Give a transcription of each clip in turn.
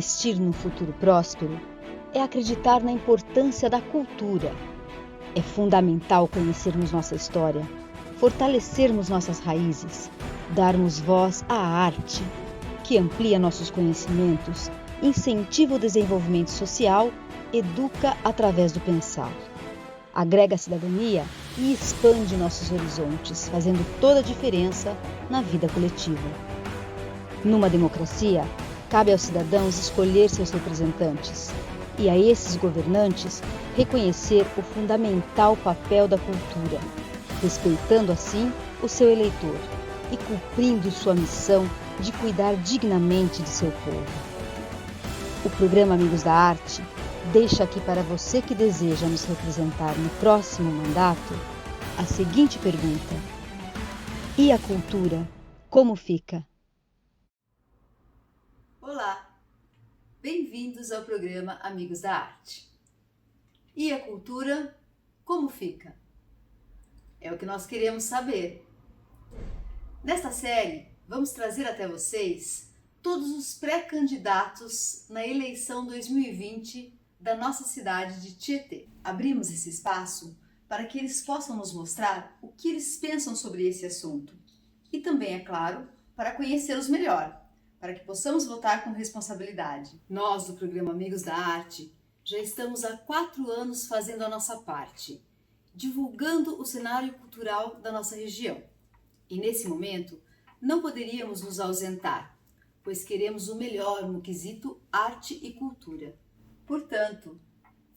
Investir num futuro próspero é acreditar na importância da cultura. É fundamental conhecermos nossa história, fortalecermos nossas raízes, darmos voz à arte, que amplia nossos conhecimentos, incentiva o desenvolvimento social, educa através do pensar. Agrega a cidadania e expande nossos horizontes, fazendo toda a diferença na vida coletiva. Numa democracia, cabe aos cidadãos escolher seus representantes e a esses governantes reconhecer o fundamental papel da cultura, respeitando assim o seu eleitor e cumprindo sua missão de cuidar dignamente de seu povo. O programa Amigos da Arte deixa aqui para você que deseja nos representar no próximo mandato a seguinte pergunta: e a cultura, como fica? Olá, bem-vindos ao programa Amigos da Arte. E a cultura, como fica? É o que nós queremos saber. Nesta série, vamos trazer até vocês todos os pré-candidatos na eleição 2020 da nossa cidade de Tietê. Abrimos esse espaço para que eles possam nos mostrar o que eles pensam sobre esse assunto. E também, é claro, para conhecê-los melhor, para que possamos votar com responsabilidade. Nós, do programa Amigos da Arte, já estamos há 4 anos fazendo a nossa parte, divulgando o cenário cultural da nossa região. E nesse momento, não poderíamos nos ausentar, pois queremos o melhor no quesito arte e cultura. Portanto,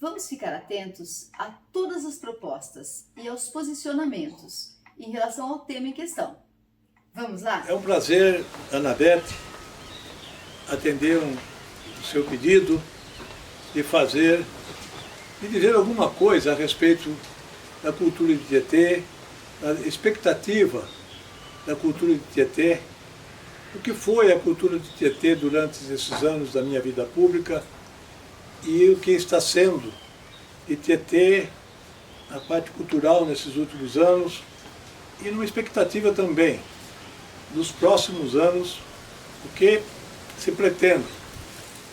vamos ficar atentos a todas as propostas e aos posicionamentos em relação ao tema em questão. Vamos lá? É um prazer, Anabete, atender o seu pedido de dizer alguma coisa a respeito da cultura de Tietê, da expectativa da cultura de Tietê, o que foi a cultura de Tietê durante esses anos da minha vida pública e o que está sendo de Tietê, a parte cultural nesses últimos anos, e numa expectativa também dos próximos anos, o que se pretende,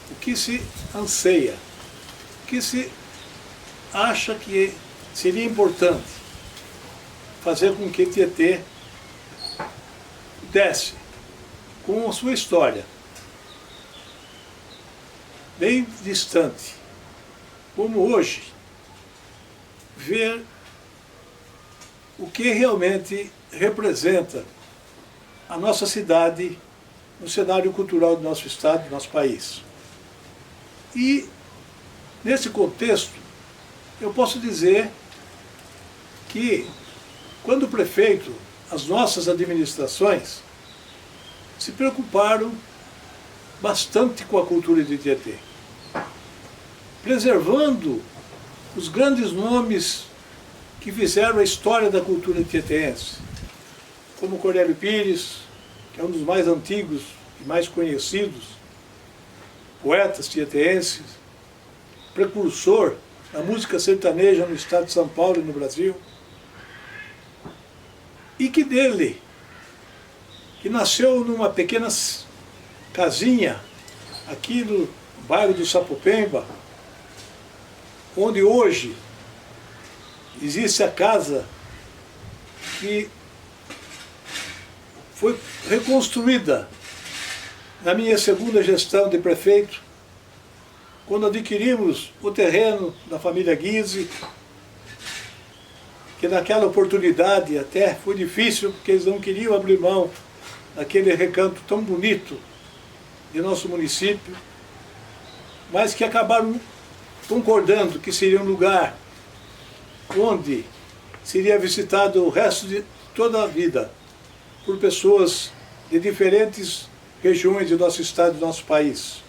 o que se anseia, o que se acha que seria importante fazer com que Tietê pudesse, com a sua história bem distante, como hoje, ver o que realmente representa a nossa cidade no cenário cultural do nosso estado, do nosso país. E, nesse contexto, eu posso dizer que, quando o prefeito, as nossas administrações, se preocuparam bastante com a cultura de Tietê, preservando os grandes nomes que fizeram a história da cultura tieteense, como Cornélio Pires, que é um dos mais antigos e mais conhecidos poetas tieteenses, precursor da música sertaneja no estado de São Paulo e no Brasil, e que dele, que nasceu numa pequena casinha aqui no bairro do Sapopemba, onde hoje existe a casa que foi reconstruída na minha segunda gestão de prefeito, quando adquirimos o terreno da família Guise, que naquela oportunidade até foi difícil, porque eles não queriam abrir mão daquele recanto tão bonito de nosso município, mas que acabaram concordando que seria um lugar onde seria visitado o resto de toda a vida por pessoas de diferentes regiões do nosso estado e do nosso país.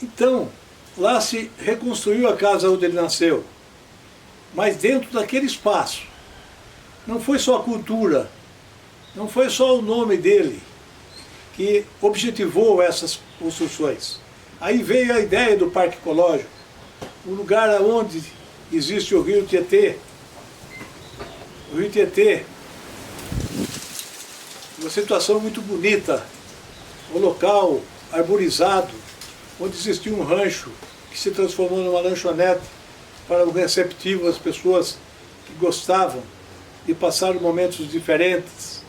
Então, lá se reconstruiu a casa onde ele nasceu, mas dentro daquele espaço. Não foi só a cultura, não foi só o nome dele que objetivou essas construções. Aí veio a ideia do Parque Ecológico, um lugar onde existe o rio Tietê. O rio Tietê, uma situação muito bonita, um local arborizado, onde existia um rancho que se transformou numa lanchonete para o receptivo, as pessoas que gostavam de passar momentos diferentes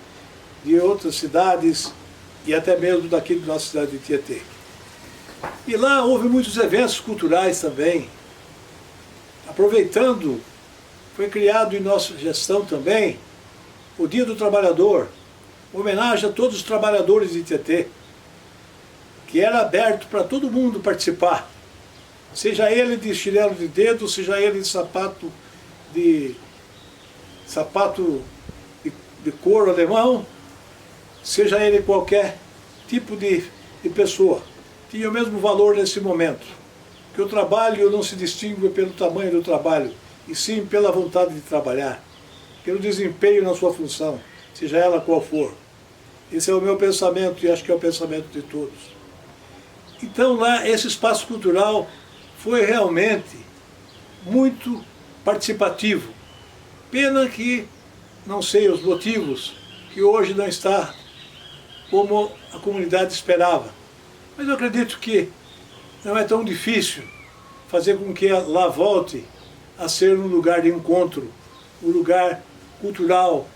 de outras cidades e até mesmo daqui da nossa cidade de Tietê. E lá houve muitos eventos culturais também. Aproveitando, foi criado em nossa gestão também o Dia do Trabalhador, homenagem a todos os trabalhadores de Tietê, que era aberto para todo mundo participar, seja ele de chinelo de dedo, seja ele de sapato de couro alemão, seja ele qualquer tipo de pessoa, tinha o mesmo valor nesse momento, que o trabalho não se distingue pelo tamanho do trabalho, e sim pela vontade de trabalhar, pelo desempenho na sua função, seja ela qual for. Esse é o meu pensamento e acho que é o pensamento de todos. Então lá, esse espaço cultural foi realmente muito participativo. Pena que, não sei os motivos, que hoje não está como a comunidade esperava. Mas eu acredito que não é tão difícil fazer com que lá volte a ser um lugar de encontro, um lugar cultural,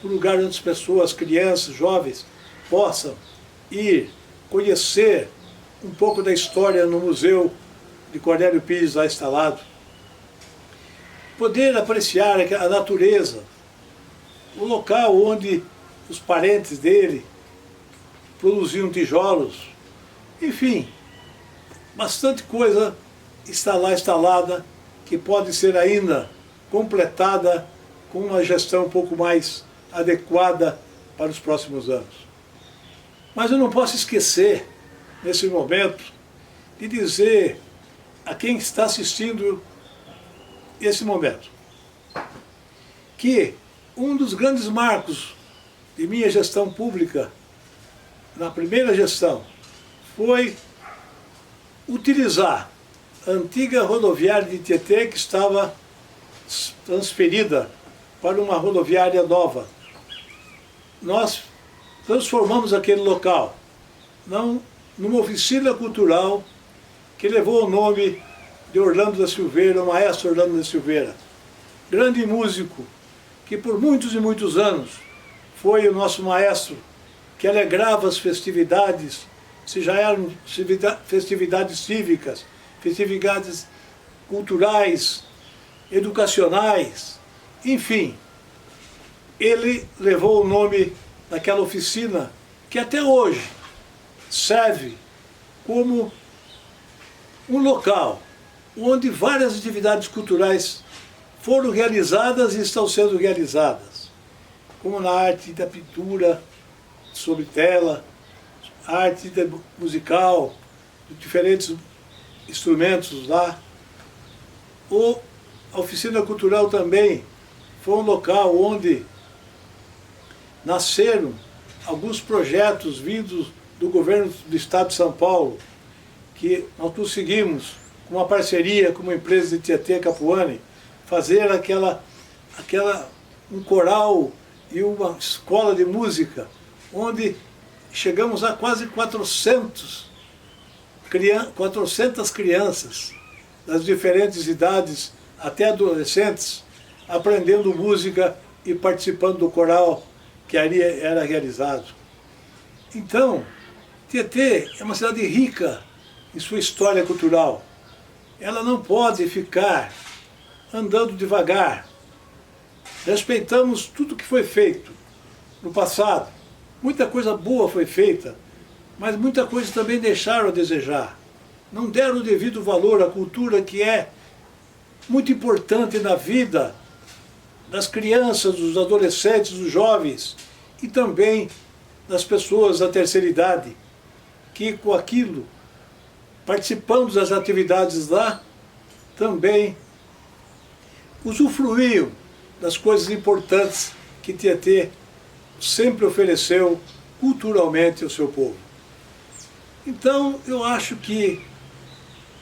um lugar onde as pessoas, crianças, jovens, possam ir conhecer um pouco da história no Museu de Cornélio Pires lá instalado, poder apreciar a natureza, o local onde os parentes dele produziam tijolos, enfim, bastante coisa está lá instalada que pode ser ainda completada com uma gestão um pouco mais adequada para os próximos anos. Mas eu não posso esquecer, nesse momento, de dizer a quem está assistindo esse momento, que um dos grandes marcos de minha gestão pública, na primeira gestão, foi utilizar a antiga rodoviária de Tietê, que estava transferida para uma rodoviária nova. Nós transformamos aquele local numa oficina cultural que levou o nome de Orlando da Silveira, o maestro Orlando da Silveira, grande músico, que por muitos e muitos anos foi o nosso maestro, que alegrava as festividades, se já eram festividades cívicas, festividades culturais, educacionais, enfim. Ele levou o nome daquela oficina que até hoje serve como um local onde várias atividades culturais foram realizadas e estão sendo realizadas, como na arte da pintura sobre tela, arte musical, diferentes instrumentos lá. A oficina cultural também foi um local onde nasceram alguns projetos vindos do governo do estado de São Paulo, que nós conseguimos, com uma parceria com uma empresa de Tietê, Capuane, fazer um coral e uma escola de música, onde chegamos a quase 400 crianças das diferentes idades, até adolescentes, aprendendo música e participando do coral que ali era realizado. Então, Tietê é uma cidade rica em sua história cultural. Ela não pode ficar andando devagar. Respeitamos tudo que foi feito no passado. Muita coisa boa foi feita, mas muita coisa também deixaram a desejar. Não deram o devido valor à cultura, que é muito importante na vida das crianças, dos adolescentes, dos jovens e também das pessoas da terceira idade, que com aquilo, participando das atividades lá, também usufruíam das coisas importantes que Tietê sempre ofereceu culturalmente ao seu povo. Então, eu acho que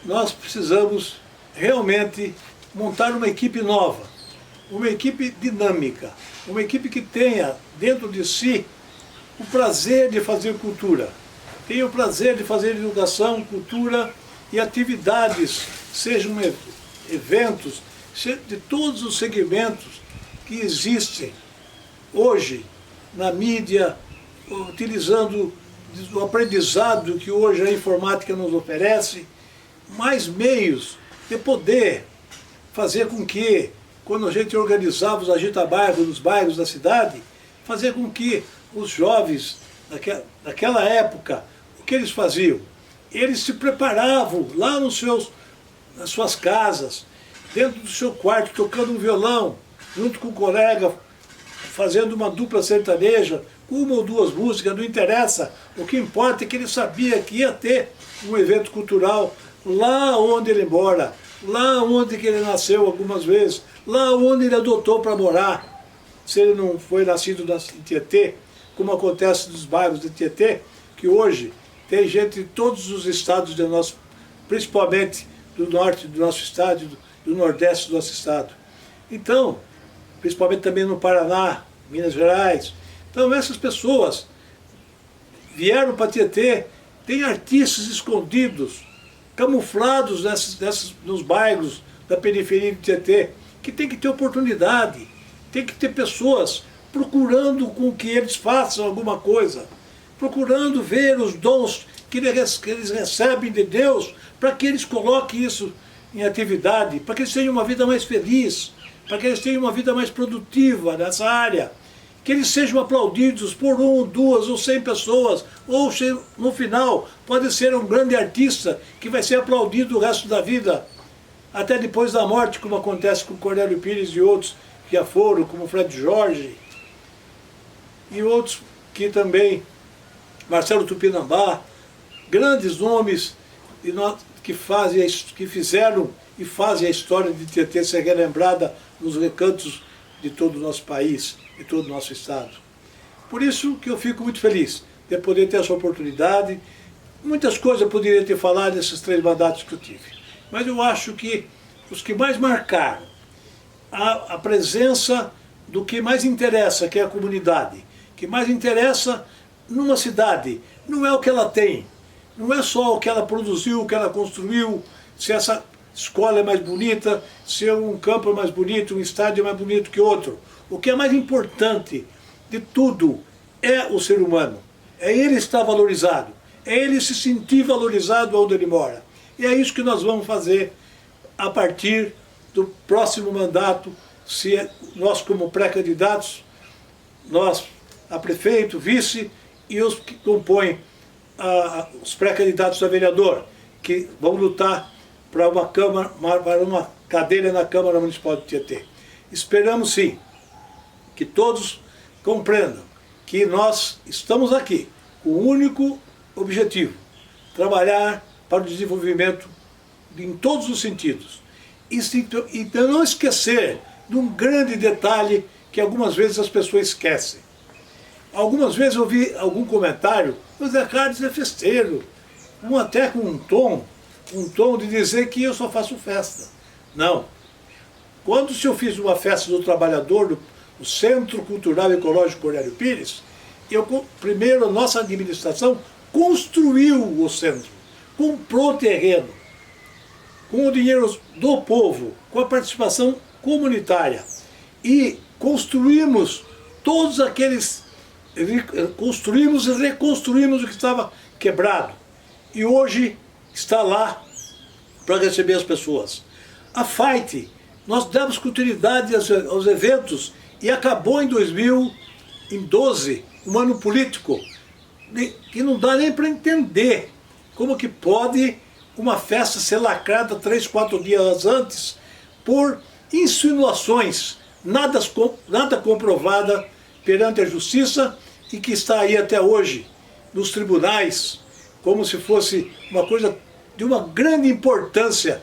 nós precisamos realmente montar uma equipe nova, uma equipe dinâmica, uma equipe que tenha dentro de si o prazer de fazer cultura, tenha o prazer de fazer educação, cultura e atividades, sejam eventos, de todos os segmentos que existem hoje na mídia, utilizando o aprendizado que hoje a informática nos oferece, mais meios de poder fazer com que, quando a gente organizava os agitabairros nos bairros da cidade, fazer com que os jovens daquela época, o que eles faziam? Eles se preparavam lá nas suas casas, dentro do seu quarto, tocando um violão, junto com o colega, fazendo uma dupla sertaneja, uma ou duas músicas, não interessa. O que importa é que ele sabia que ia ter um evento cultural lá onde ele mora, lá onde que ele nasceu algumas vezes, lá onde ele adotou para morar. Se ele não foi nascido em Tietê, como acontece nos bairros de Tietê, que hoje tem gente de todos os estados de nosso, principalmente do norte do nosso estado, do nordeste do nosso estado. Então, principalmente também no Paraná, Minas Gerais. Então essas pessoas vieram para Tietê, tem artistas escondidos, camuflados nos bairros da periferia de Tietê, que tem que ter oportunidade, tem que ter pessoas procurando com que eles façam alguma coisa, procurando ver os dons que eles recebem de Deus, para que eles coloquem isso em atividade, para que eles tenham uma vida mais feliz, para que eles tenham uma vida mais produtiva nessa área, que eles sejam aplaudidos por 1, 2 ou 100 pessoas, ou no final pode ser um grande artista que vai ser aplaudido o resto da vida, até depois da morte, como acontece com Cornélio Pires e outros que já foram, como Fred Jorge, e outros que também, Marcelo Tupinambá, grandes nomes que fizeram e fazem a história de Tietê ser relembrada nos recantos de todo o nosso país, de todo o nosso estado. Por isso que eu fico muito feliz de poder ter essa oportunidade. Muitas coisas eu poderia ter falado nesses 3 mandatos que eu tive, mas eu acho que os que mais marcaram a presença do que mais interessa, que é a comunidade, que mais interessa numa cidade, não é o que ela tem, não é só o que ela produziu, o que ela construiu, se essa escola é mais bonita, se um campo é mais bonito, um estádio é mais bonito que outro. O que é mais importante de tudo é o ser humano, é ele estar valorizado, é ele se sentir valorizado onde ele mora. E é isso que nós vamos fazer a partir do próximo mandato, se nós como pré-candidatos, nós a prefeito, vice e os que compõem os pré-candidatos a vereador, que vão lutar para uma cadeira na Câmara Municipal de Tietê. Esperamos sim que todos compreendam que nós estamos aqui com o único objetivo, trabalhar para o desenvolvimento em todos os sentidos. E não esquecer de um grande detalhe que algumas vezes as pessoas esquecem. Algumas vezes eu vi algum comentário, o Zé Carlos é festeiro, até com um tom de dizer que eu só faço festa. Não. Quando eu fiz uma festa do trabalhador do Centro Cultural Ecológico Cornélio Pires, primeiro a nossa administração construiu o centro, comprou terreno, com o dinheiro do povo, com a participação comunitária, e construímos todos aqueles, construímos e reconstruímos o que estava quebrado, e hoje está lá para receber as pessoas. A FAIT, nós demos continuidade aos eventos e acabou em 2012, um ano político, que não dá nem para entender como que pode uma festa ser lacrada 3, 4 dias antes por insinuações, nada comprovada perante a justiça e que está aí até hoje nos tribunais, como se fosse uma coisa de uma grande importância.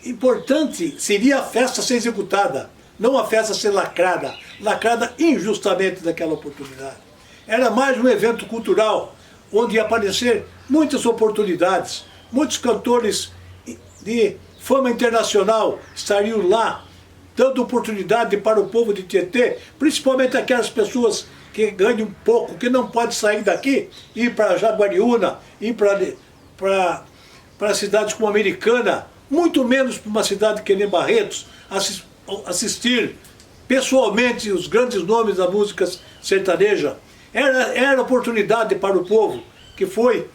Importante seria a festa ser executada, não a festa ser lacrada injustamente naquela oportunidade. Era mais um evento cultural, onde ia aparecer muitas oportunidades, muitos cantores de fama internacional estariam lá, dando oportunidade para o povo de Tietê, principalmente aquelas pessoas que ganhe um pouco, que não pode sair daqui, ir para Jaguariúna, ir para cidades como Americana, muito menos para uma cidade que nem Barretos, assistir pessoalmente os grandes nomes da música sertaneja. Era oportunidade para o povo que foi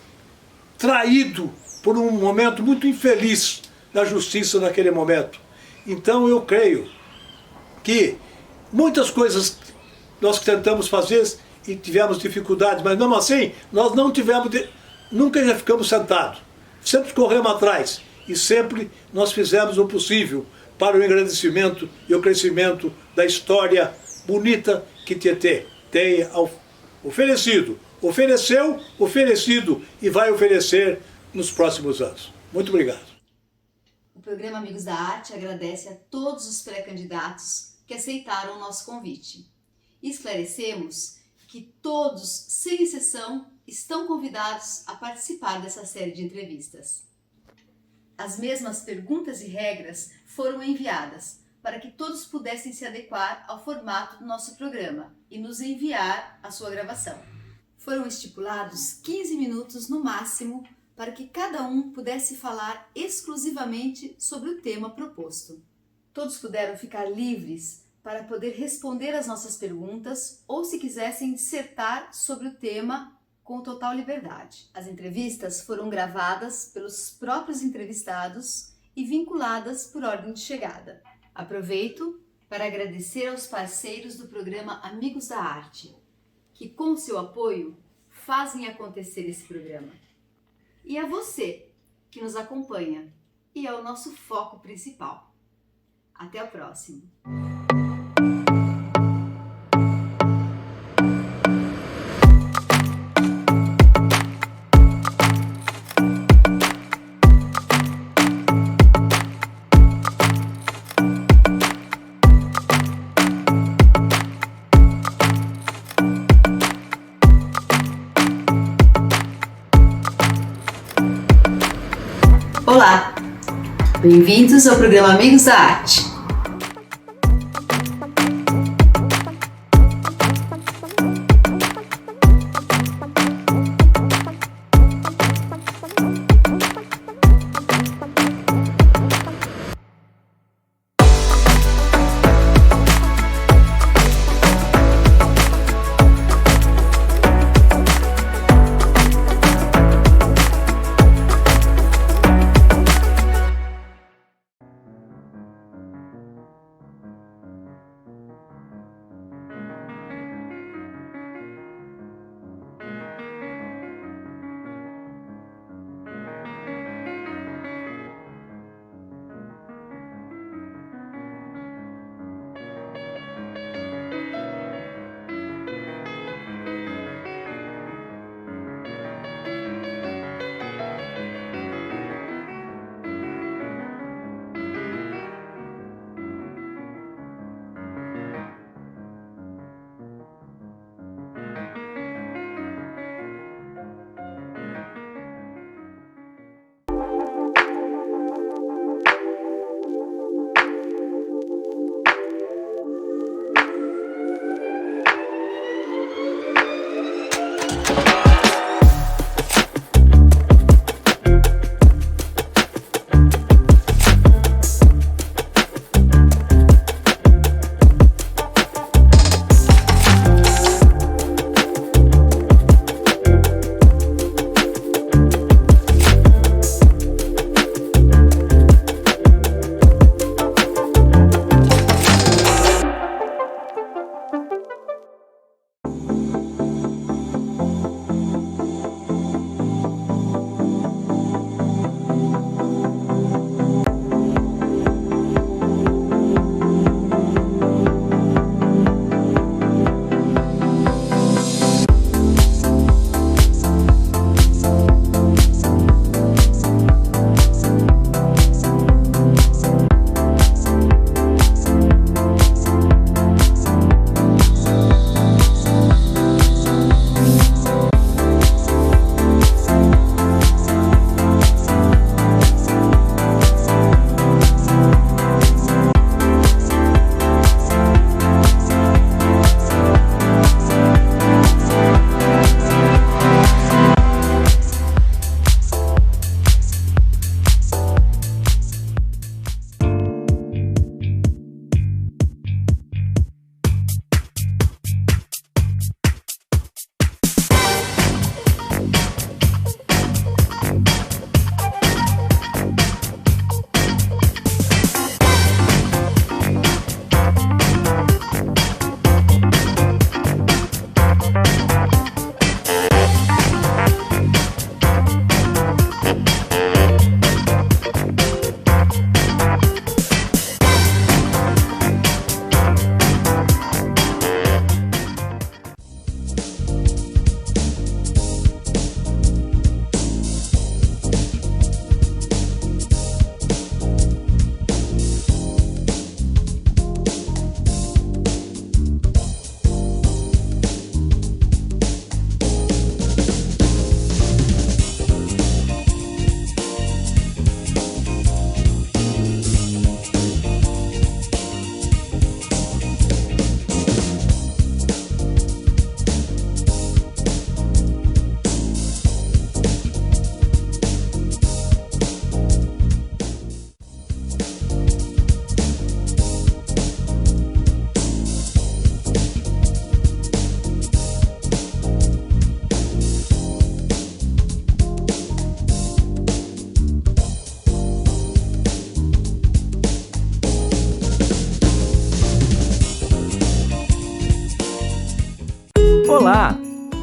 traído por um momento muito infeliz da justiça naquele momento. Então eu creio que muitas coisas nós tentamos fazer e tivemos dificuldades, mas mesmo assim nós não tivemos, nunca já ficamos sentados, sempre corremos atrás e sempre nós fizemos o possível para o engrandecimento e o crescimento da história bonita que Tietê tem oferecido, ofereceu, oferecido e vai oferecer nos próximos anos. Muito obrigado. O programa Amigos da Arte agradece a todos os pré-candidatos que aceitaram o nosso convite. E esclarecemos que todos, sem exceção, estão convidados a participar dessa série de entrevistas. As mesmas perguntas e regras foram enviadas para que todos pudessem se adequar ao formato do nosso programa e nos enviar a sua gravação. Foram estipulados 15 minutos no máximo para que cada um pudesse falar exclusivamente sobre o tema proposto. Todos puderam ficar livres para poder responder às nossas perguntas ou, se quisessem, dissertar sobre o tema com total liberdade. As entrevistas foram gravadas pelos próprios entrevistados e vinculadas por ordem de chegada. Aproveito para agradecer aos parceiros do programa Amigos da Arte, que com seu apoio fazem acontecer esse programa. E a você que nos acompanha e é o nosso foco principal. Até o próximo! Olá! Bem-vindos ao programa Amigos da Arte.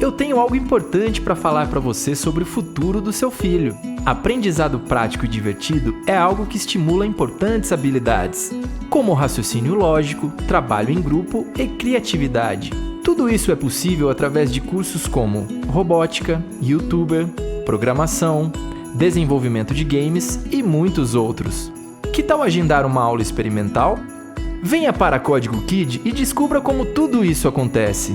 eu tenho algo importante para falar para você sobre o futuro do seu filho. Aprendizado prático e divertido é algo que estimula importantes habilidades, como raciocínio lógico, trabalho em grupo e criatividade. Tudo isso é possível através de cursos como robótica, youtuber, programação, desenvolvimento de games e muitos outros. Que tal agendar uma aula experimental? Venha para Código Kid e descubra como tudo isso acontece.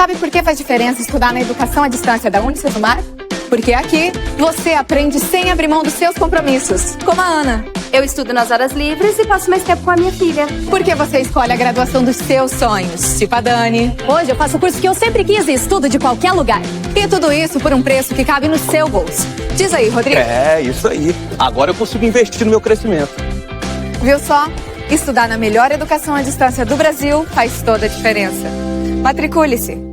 Sabe por que faz diferença estudar na educação à distância da Unicesumar? Porque aqui você aprende sem abrir mão dos seus compromissos, como a Ana. Eu estudo nas horas livres e passo mais tempo com a minha filha. Porque você escolhe a graduação dos seus sonhos, tipo a Dani. Hoje eu faço o curso que eu sempre quis e estudo de qualquer lugar. E tudo isso por um preço que cabe no seu bolso. Diz aí, Rodrigo. É, isso aí. Agora eu consigo investir no meu crescimento. Viu só? Estudar na melhor educação à distância do Brasil faz toda a diferença. Matricule-se.